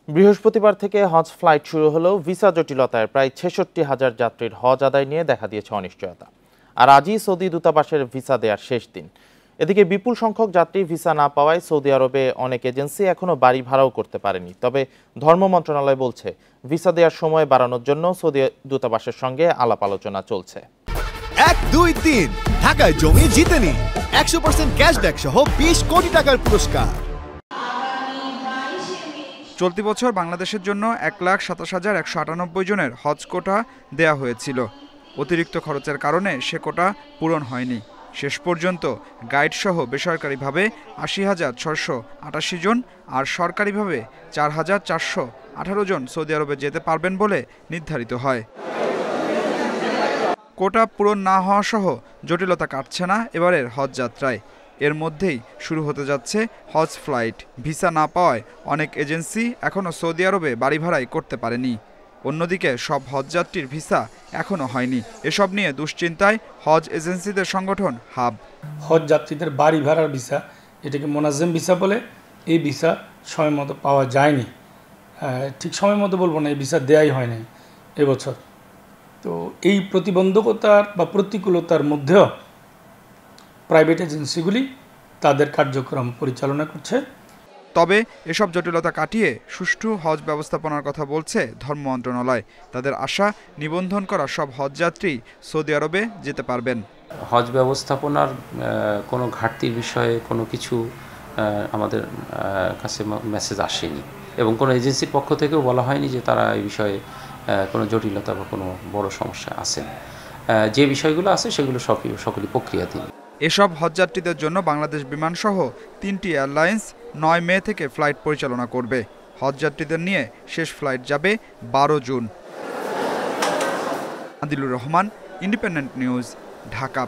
বৃহস্পতিবার থেকে হজ ফ্লাইট শুরু হলেও ভিসা জটিলতায় প্রায় ৬৬,০০০ যাত্রীর হজ আদায় নিয়ে দেখা দিয়েছে অনিশ্চয়তা। আর আজই সৌদি দূতাবাসের ভিসা দেওয়ার শেষ দিন। এদিকে বিপুল সংখ্যক যাত্রী ভিসা না পাওয়ায় সৌদি আরবে অনেক এজেন্সি এখনও বাড়ি ভাড়াও করতে পারেনি। তবে ধর্ম মন্ত্রণালয় বলছে ভিসা দেওয়ার সময় বাড়ানোর জন্য সৌদি দূতাবাসের সঙ্গে আলাপ আলোচনা চলছে। ১, ২, ৩ ঢাকায় জমি জিতে নিন ১০০% ক্যাশব্যাক সহ ২০ কোটি টাকার পুরস্কার। চলতি বছর বাংলাদেশের জন্য ১,২৭,১৯৮ জনের হজ কোটা দেয়া হয়েছিল। অতিরিক্ত খরচের কারণে সে কোটা পূরণ হয়নি। শেষ পর্যন্ত গাইডসহ বেসরকারিভাবে ৮০,৬৮৮ জন আর সরকারিভাবে ৪,৪১৮ জন সৌদি আরবে যেতে পারবেন বলে নির্ধারিত হয়। কোটা পূরণ না হওয়া সহ জটিলতা কাটছে না এবারের হজ যাত্রায়। এর মধ্যেই শুরু হতে যাচ্ছে হজ ফ্লাইট। ভিসা না পাওয়ায় অনেক এজেন্সি এখনও সৌদি আরবে বাড়ি ভাড়াই করতে পারেনি। অন্যদিকে সব হজযাত্রীর ভিসা এখনও হয়নি। এসব নিয়ে দুশ্চিন্তায় হজ এজেন্সিদের সংগঠন হাব। হজ যাত্রীদের বাড়ি ভাড়ার ভিসা, এটাকে মোনাজ্জেম ভিসা বলে, এই ভিসা সময় মতো পাওয়া যায়নি। ঠিক সময় মতো বলবো না, এই ভিসা দেয়াই হয় নাই এবছর। তো এই প্রতিবন্ধকতার বা প্রতিকূলতার মধ্যেও প্রাইভেট এজেন্সিগুলি তাদের কার্যক্রম পরিচালনা করছে। তবে এসব জটিলতা কাটিয়ে সুষ্ঠু হজ ব্যবস্থাপনার কথা বলছে ধর্ম মন্ত্রণালয়। তাদের আশা, নিবন্ধন করা সব হজযাত্রী সৌদি আরবে যেতে পারবেন। হজ ব্যবস্থাপনার কোনো ঘাটতির বিষয়ে কোনো কিছু আমাদের কাছে মেসেজ আসেনি এবং কোনো এজেন্সির পক্ষ থেকেও বলা হয়নি যে তারা এই বিষয়ে কোনো জটিলতা বা কোনো বড় সমস্যা আছে। যে বিষয়গুলো আছে সেগুলো সকলই প্রক্রিয়াধীন। এসব হজযাত্রীদের জন্য বাংলাদেশ বিমানসহ ৩টি এয়ারলাইন্স ৯ মে থেকে ফ্লাইট পরিচালনা করবে। হজযাত্রীদের নিয়ে শেষ ফ্লাইট যাবে ১২ June. Adilur Rahman, independent news, Dhaka.